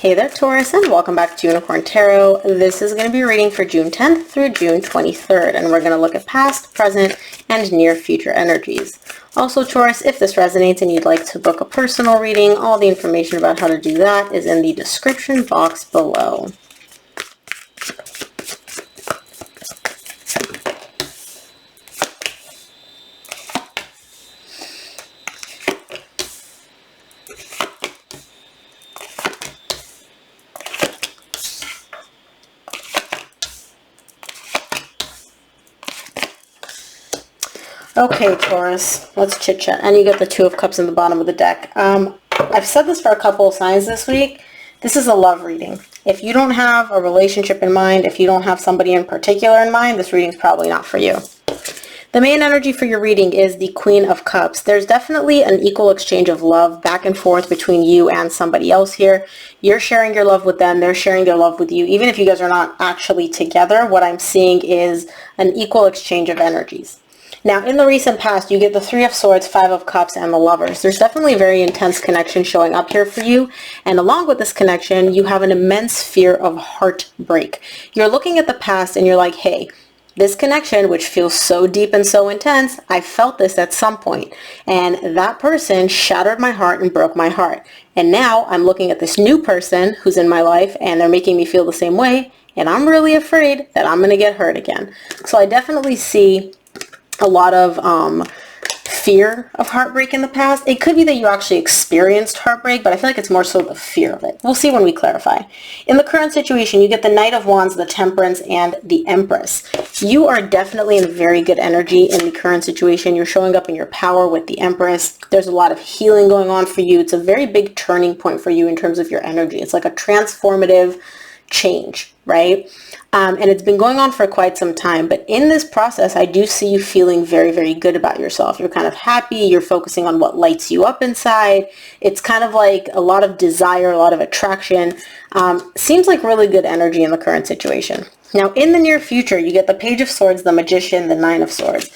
Hey there, Taurus, and welcome back to Unicorn Tarot. This is going to be a reading for June 10th through June 23rd, and we're going to look at past, present, and near future energies. Also, Taurus, if this resonates and you'd like to book a personal reading, all the information about how to do that is in the description box below. Okay, Taurus, let's chit-chat. And you get the Two of Cups in the bottom of the deck. I've said this for a couple of signs this week. This is a love reading. If you don't have a relationship in mind, if you don't have somebody in particular in mind, this reading's probably not for you. The main energy for your reading is the Queen of Cups. There's definitely an equal exchange of love back and forth between you and somebody else here. You're sharing your love with them. They're sharing their love with you. Even if you guys are not actually together, what I'm seeing is an equal exchange of energies. Now, in the recent past, you get the Three of Swords, Five of Cups, and the Lovers. There's definitely a very intense connection showing up here for you. And along with this connection, you have an immense fear of heartbreak. You're looking at the past and you're like, hey, this connection, which feels so deep and so intense, I felt this at some point. And that person shattered my heart and broke my heart. And now I'm looking at this new person who's in my life and they're making me feel the same way. And I'm really afraid that I'm going to get hurt again. So I definitely see a lot of fear of heartbreak in the past. It could be that you actually experienced heartbreak, but I feel like it's more so the fear of it. We'll see when we clarify. In the current situation, you get the Knight of Wands, the Temperance, and the Empress. You are definitely in very good energy in the current situation. You're showing up in your power with the Empress. There's a lot of healing going on for you. It's a very big turning point for you in terms of your energy. It's like a transformative change, right? And it's been going on for quite some time, but in this process, I do see you feeling very, very good about yourself. You're kind of happy. You're focusing on what lights you up inside. It's kind of like a lot of desire, a lot of attraction. Seems like really good energy in the current situation. Now, in the near future, you get the Page of Swords, the Magician, the Nine of Swords.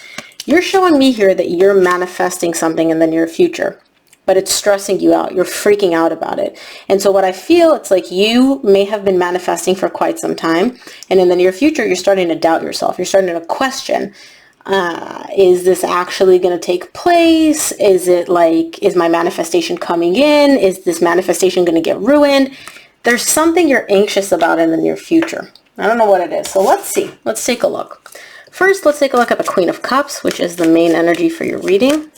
You're showing me here that you're manifesting something in the near future, but it's stressing you out. You're freaking out about it. And so what I feel, it's like you may have been manifesting for quite some time. And in the near future, you're starting to doubt yourself. You're starting to question, is this actually going to take place? Is it like, is my manifestation coming in? Is this manifestation going to get ruined? There's something you're anxious about in the near future. I don't know what it is. So let's see. Let's take a look. First, let's take a look at the Queen of Cups, which is the main energy for your reading.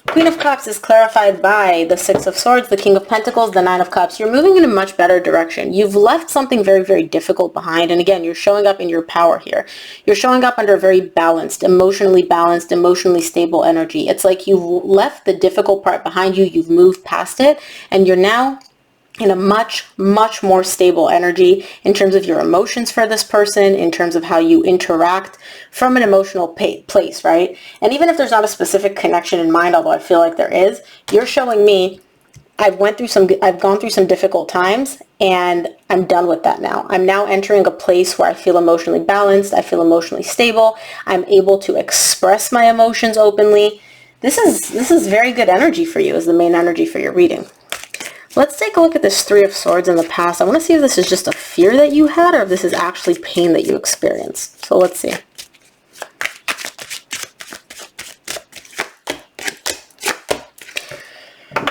Queen of Cups is clarified by the Six of Swords, the King of Pentacles, the Nine of Cups. You're moving in a much better direction. You've left something very, very difficult behind. And again, you're showing up in your power here. You're showing up under a very balanced, emotionally stable energy. It's like you've left the difficult part behind you. You've moved past it. And you're now in a much, much more stable energy in terms of your emotions for this person, in terms of how you interact from an emotional place, right? And even if there's not a specific connection in mind, although I feel like there is, you're showing me I've gone through some difficult times and I'm done with that now. I'm now entering a place where I feel emotionally balanced. I feel emotionally stable. I'm able to express my emotions openly. This is very good energy for you, is the main energy for your reading. Let's take a look at this Three of Swords in the past. I want to see if this is just a fear that you had or if this is actually pain that you experienced. So let's see.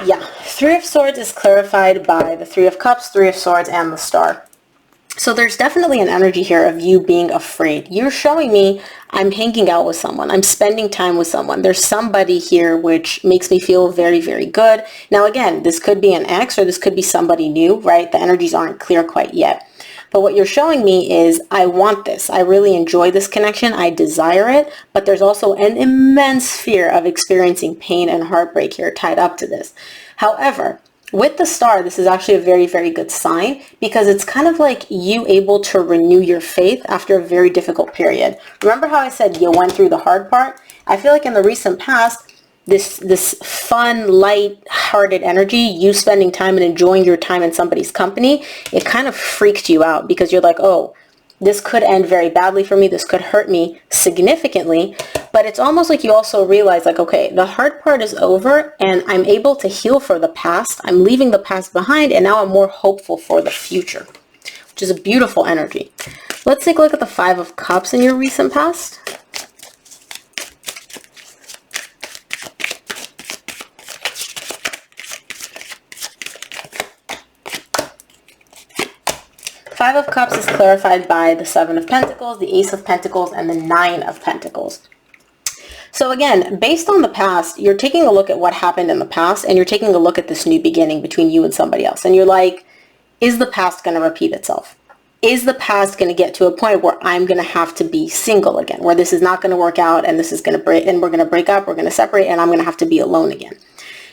Yeah, Three of Swords is clarified by the Three of Cups, Three of Swords, and the Star. So there's definitely an energy here of you being afraid. You're showing me I'm hanging out with someone. I'm spending time with someone. There's somebody here which makes me feel very, very good. Now, again, this could be an ex or this could be somebody new, right? The energies aren't clear quite yet. But what you're showing me is I want this. I really enjoy this connection. I desire it. But there's also an immense fear of experiencing pain and heartbreak here tied up to this. However, with the Star, this is actually a very, very good sign because it's kind of like you able to renew your faith after a very difficult period. Remember how I said you went through the hard part? I feel like in the recent past, this fun, light-hearted energy, you spending time and enjoying your time in somebody's company, it kind of freaked you out because you're like, oh, this could end very badly for me. This could hurt me significantly. But it's almost like you also realize, like, okay, the hard part is over and I'm able to heal for the past. I'm leaving the past behind and now I'm more hopeful for the future, which is a beautiful energy. Let's take a look at the Five of Cups in your recent past. Five of Cups is clarified by the Seven of Pentacles, the Ace of Pentacles, and the Nine of Pentacles. So again, based on the past, you're taking a look at what happened in the past, and you're taking a look at this new beginning between you and somebody else. And you're like, is the past going to repeat itself? Is the past going to get to a point where I'm going to have to be single again, where this is not going to work out and this is going to break, and we're going to break up, we're going to separate, and I'm going to have to be alone again?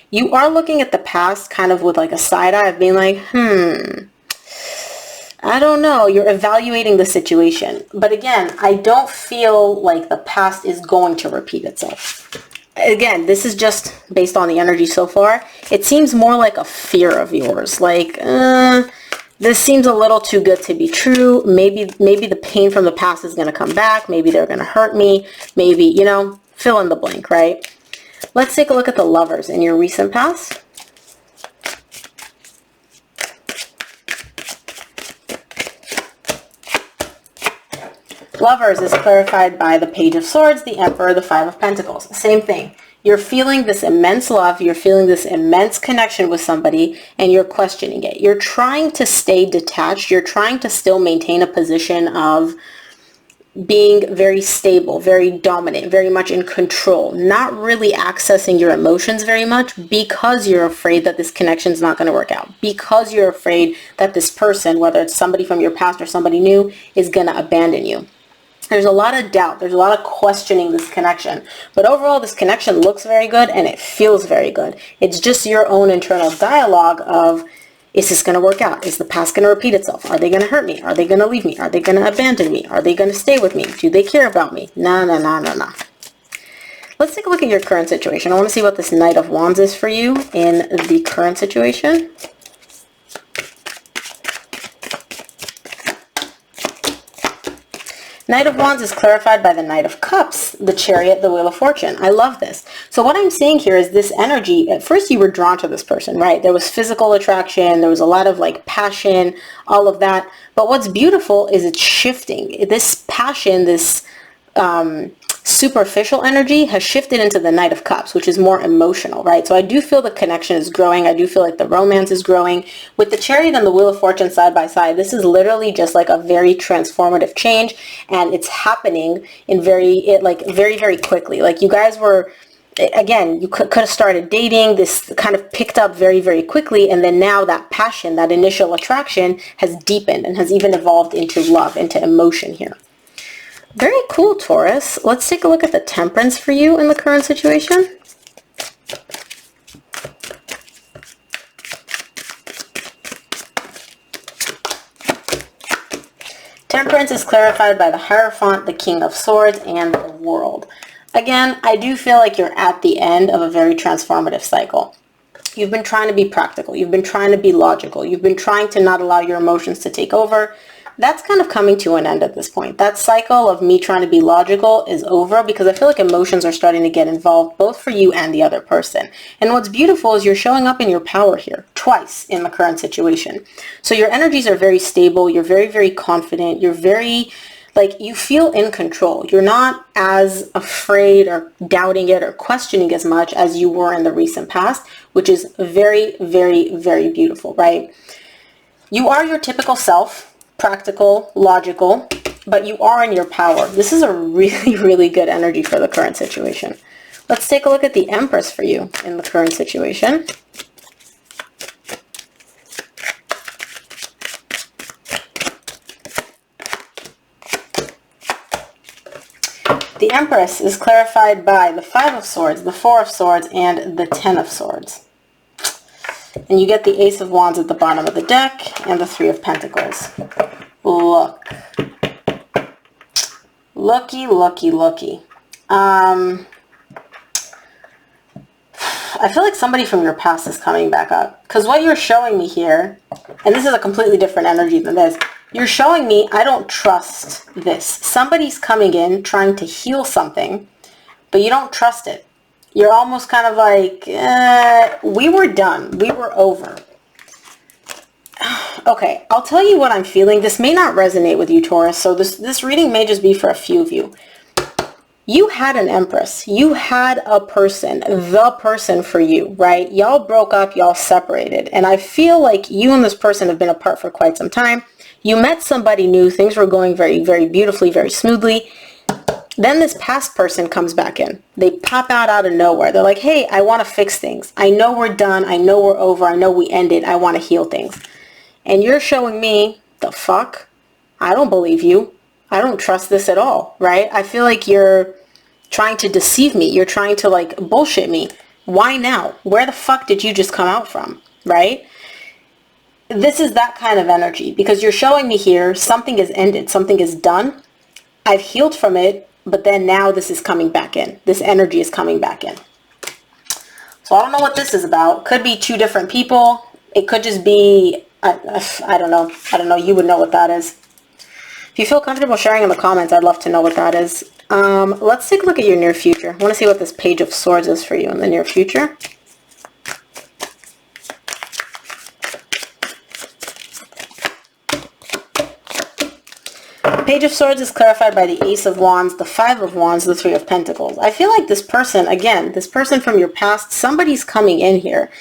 You are looking at the past kind of with like a side eye of being like, I don't know. You're evaluating the situation. But again, I don't feel like the past is going to repeat itself. Again, this is just based on the energy so far. It seems more like a fear of yours. Like, this seems a little too good to be true. Maybe the pain from the past is going to come back. Maybe they're going to hurt me. Maybe, you know, fill in the blank, right? Let's take a look at the Lovers in your recent past. Lovers is clarified by the Page of Swords, the Emperor, the Five of Pentacles. Same thing. You're feeling this immense love, you're feeling this immense connection with somebody, and you're questioning it. You're trying to stay detached. You're trying to still maintain a position of being very stable, very dominant, very much in control, not really accessing your emotions very much because you're afraid that this connection is not going to work out, because you're afraid that this person, whether it's somebody from your past or somebody new, is going to abandon you. There's a lot of doubt. There's a lot of questioning this connection. But overall, this connection looks very good and it feels very good. It's just your own internal dialogue of, is this going to work out? Is the past going to repeat itself? Are they going to hurt me? Are they going to leave me? Are they going to abandon me? Are they going to stay with me? Do they care about me? No. Let's take a look at your current situation. I want to see what this Knight of Wands is for you in the current situation. Knight of Wands is clarified by the Knight of Cups, the Chariot, the Wheel of Fortune. I love this. So what I'm seeing here is this energy, at first you were drawn to this person, right? There was physical attraction, there was a lot of like passion, all of that. But what's beautiful is it's shifting. This passion, this superficial energy has shifted into the Knight of Cups, which is more emotional, right? So I do feel the connection is growing. I do feel like the romance is growing. With the Chariot and the Wheel of Fortune side by side, this is literally just like a very transformative change, and it's happening in very, very quickly. Like you guys were, again, you could have started dating. This kind of picked up very, very quickly, and then now that passion, that initial attraction has deepened and has even evolved into love, into emotion here. Very cool, Taurus. Let's take a look at the Temperance for you in the current situation. Temperance is clarified by the Hierophant, the King of Swords, and the World. Again, I do feel like you're at the end of a very transformative cycle. You've been trying to be practical. You've been trying to be logical. You've been trying to not allow your emotions to take over. That's kind of coming to an end at this point. That cycle of me trying to be logical is over because I feel like emotions are starting to get involved both for you and the other person. And what's beautiful is you're showing up in your power here twice in the current situation. So your energies are very stable. You're very, very confident. You're very, like, you feel in control. You're not as afraid or doubting it or questioning as much as you were in the recent past, which is very, very, very beautiful, right? You are your typical self. Practical, logical, but you are in your power. This is a really, really good energy for the current situation. Let's take a look at the Empress for you in the current situation. The Empress is clarified by the Five of Swords, the Four of Swords, and the Ten of Swords. And you get the Ace of Wands at the bottom of the deck and the Three of Pentacles. Look. Looky, looky, looky. I feel like somebody from your past is coming back up. Because what you're showing me here, and this is a completely different energy than this, you're showing me I don't trust this. Somebody's coming in trying to heal something, but you don't trust it. You're almost kind of like, we were done. We were over. Okay, I'll tell you what I'm feeling. This may not resonate with you, Taurus, so this reading may just be for a few of you. You had an empress. You had a person, the person for you, right? Y'all broke up, y'all separated. And I feel like you and this person have been apart for quite some time. You met somebody new. Things were going very, very beautifully, very smoothly. Then this past person comes back in. They pop out of nowhere. They're like, hey, I want to fix things. I know we're done. I know we're over. I know we ended. I want to heal things. And you're showing me, the fuck? I don't believe you. I don't trust this at all, right? I feel like you're trying to deceive me. You're trying to like bullshit me. Why now? Where the fuck did you just come out from, right? This is that kind of energy because you're showing me here something is ended. Something is done. I've healed from it. But then now this is coming back in. This energy is coming back in. So I don't know what this is about. Could be two different people. It could just be, I don't know. I don't know. You would know what that is. If you feel comfortable sharing in the comments, I'd love to know what that is. Let's take a look at your near future. I want to see what this Page of Swords is for you in the near future. Page of Swords is clarified by the Ace of Wands, the Five of Wands, the Three of Pentacles. I feel like this person, again, this person from your past, somebody's coming in here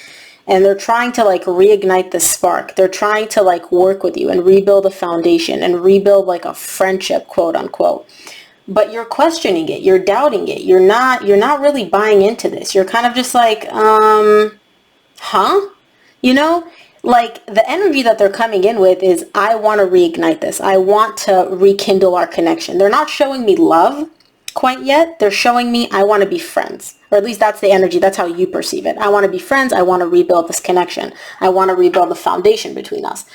and they're trying to like reignite the spark. They're trying to like work with you and rebuild a foundation and rebuild like a friendship, quote unquote. But you're questioning it. You're doubting it. You're not really buying into this. You're kind of just like, huh? You know? Like the energy that they're coming in with is, I want to reignite this. I want to rekindle our connection. They're not showing me love quite yet. They're showing me, I want to be friends. Or at least that's the energy. That's how you perceive it. I want to be friends. I want to rebuild this connection. I want to rebuild the foundation between us.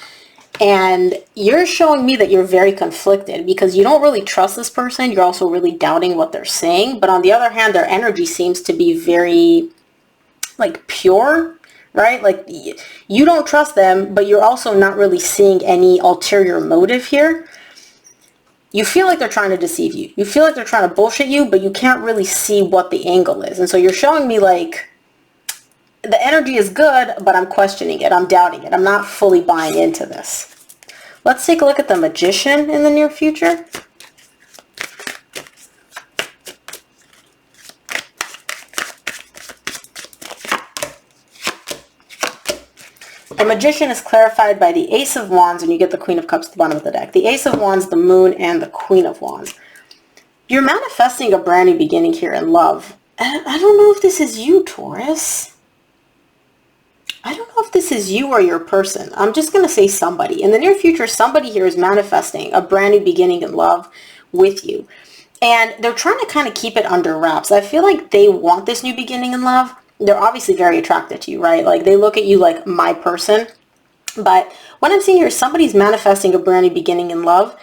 And you're showing me that you're very conflicted because you don't really trust this person. You're also really doubting what they're saying. But on the other hand, their energy seems to be very like pure. Right? Like you don't trust them, but you're also not really seeing any ulterior motive here. You feel like they're trying to deceive you. You feel like they're trying to bullshit you, but you can't really see what the angle is. And so you're showing me like the energy is good, but I'm questioning it. I'm doubting it. I'm not fully buying into this. Let's take a look at the Magician in the near future. The Magician is clarified by the Ace of Wands, and you get the Queen of Cups at the bottom of the deck. The Ace of Wands, the Moon, and the Queen of Wands. You're manifesting a brand new beginning here in love. And I don't know if this is you, Taurus. I don't know if this is you or your person. I'm just going to say somebody. In the near future, somebody here is manifesting a brand new beginning in love with you. And they're trying to kind of keep it under wraps. I feel like they want this new beginning in love. They're obviously very attracted to you, right? Like they look at you like my person. But what I'm seeing here is somebody's manifesting a brand new beginning in love,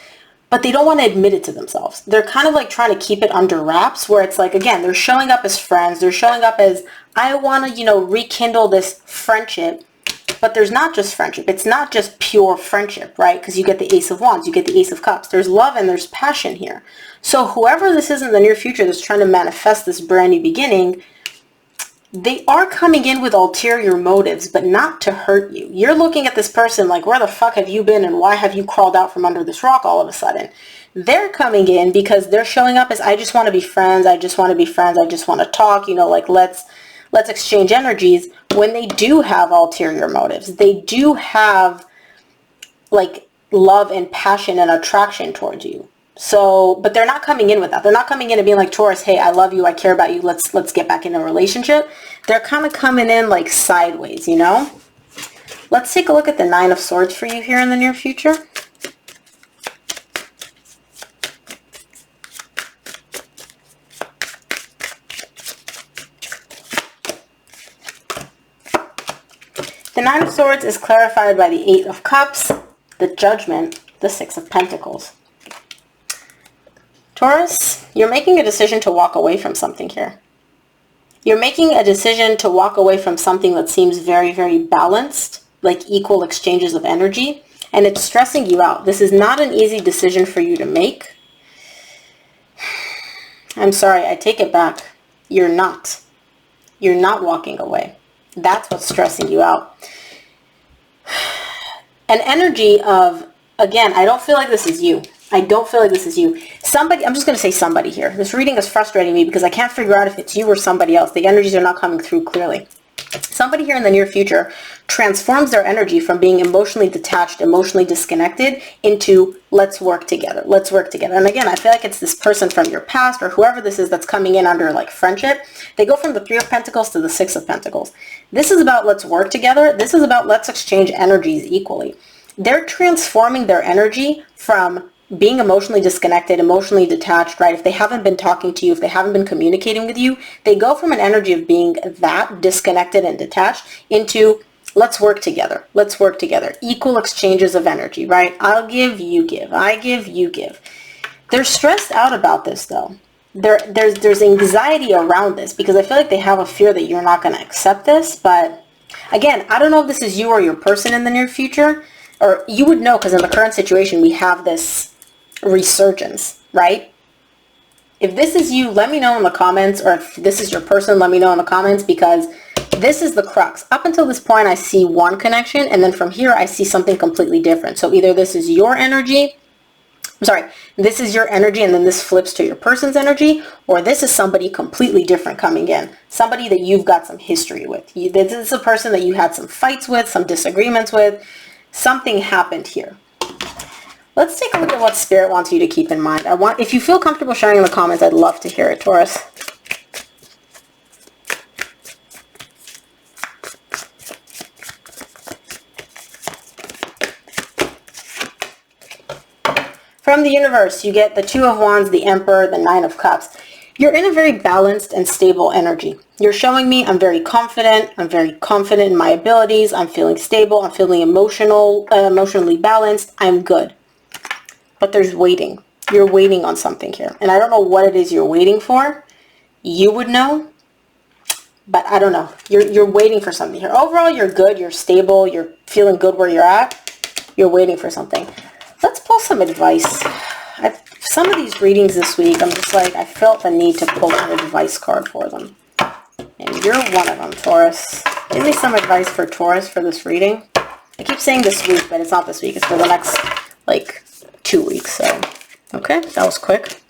but they don't want to admit it to themselves. They're kind of like trying to keep it under wraps where it's like, again, they're showing up as friends. They're showing up as, I want to, rekindle this friendship. But there's not just friendship. It's not just pure friendship, right? Because you get the Ace of Wands, you get the Ace of Cups. There's love and there's passion here. So whoever this is in the near future that's trying to manifest this brand new beginning, they are coming in with ulterior motives, but not to hurt you. You're looking at this person like, where the fuck have you been and why have you crawled out from under this rock all of a sudden? They're coming in because they're showing up as, I just want to be friends. I just want to be friends. I just want to talk, like let's exchange energies, when they do have ulterior motives. They do have like love and passion and attraction towards you. So, but they're not coming in with that. They're not coming in and being like, Taurus, hey, I love you. I care about you. Let's get back in a relationship. They're kind of coming in like sideways, Let's take a look at the Nine of Swords for you here in the near future. The Nine of Swords is clarified by the Eight of Cups, the Judgment, the Six of Pentacles. Taurus, you're making a decision to walk away from something here. You're making a decision to walk away from something that seems very, very balanced, like equal exchanges of energy, and it's stressing you out. This is not an easy decision for you to make. I'm sorry, I take it back. You're not. You're not walking away. That's what's stressing you out. An energy of, again, I don't feel like this is you. I don't feel like this is you. Somebody, I'm just going to say somebody here. This reading is frustrating me because I can't figure out if it's you or somebody else. The energies are not coming through clearly. Somebody here in the near future transforms their energy from being emotionally detached, emotionally disconnected, into let's work together. Let's work together. And again, I feel like it's this person from your past or whoever this is that's coming in under like friendship. They go from the Three of Pentacles to the Six of Pentacles. This is about let's work together. This is about let's exchange energies equally. They're transforming their energy from being emotionally disconnected, emotionally detached, right? If they haven't been talking to you, if they haven't been communicating with you, they go from an energy of being that disconnected and detached into let's work together. Let's work together. Equal exchanges of energy, right? I'll give, you give. I give, you give. They're stressed out about this though. There's anxiety around this because I feel like they have a fear that you're not going to accept this. But again, I don't know if this is you or your person in the near future, or you would know because in the current situation we have this resurgence, right? If this is you, let me know in the comments, or if this is your person, let me know in the comments, because this is the crux. Up until this point, I see one connection, and then from here, I see something completely different. So either this is your energy, this is your energy, and then this flips to your person's energy, or this is somebody completely different coming in. Somebody that you've got some history with. This is a person that you had some fights with, some disagreements with. Something happened here. Let's take a look at what Spirit wants you to keep in mind. If you feel comfortable sharing in the comments, I'd love to hear it, Taurus. From the universe, you get the Two of Wands, the Emperor, the Nine of Cups. You're in a very balanced and stable energy. You're showing me I'm very confident. I'm very confident in my abilities. I'm feeling stable. I'm feeling emotionally balanced. I'm good. But there's waiting. You're waiting on something here. And I don't know what it is you're waiting for. You would know. But I don't know. You're waiting for something here. Overall, you're good. You're stable. You're feeling good where you're at. You're waiting for something. Let's pull some advice. Some of these readings this week, I'm just like, I felt the need to pull an advice card for them. And you're one of them, Taurus. Give me some advice for Taurus for this reading. I keep saying this week, but it's not this week. It's for the next, 2 weeks. So, okay, that was quick.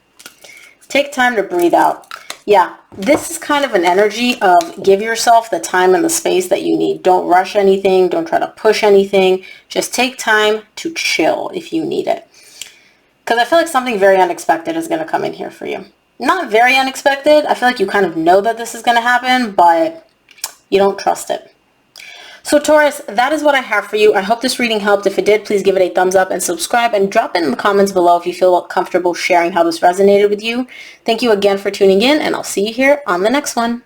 Take time to breathe out. Yeah, this is kind of an energy of give yourself the time and the space that you need. Don't rush anything. Don't try to push anything. Just take time to chill if you need it. Because I feel like something very unexpected is going to come in here for you. Not very unexpected. I feel like you kind of know that this is going to happen, but you don't trust it. So Taurus, that is what I have for you. I hope this reading helped. If it did, please give it a thumbs up and subscribe, and drop it in the comments below if you feel comfortable sharing how this resonated with you. Thank you again for tuning in, and I'll see you here on the next one.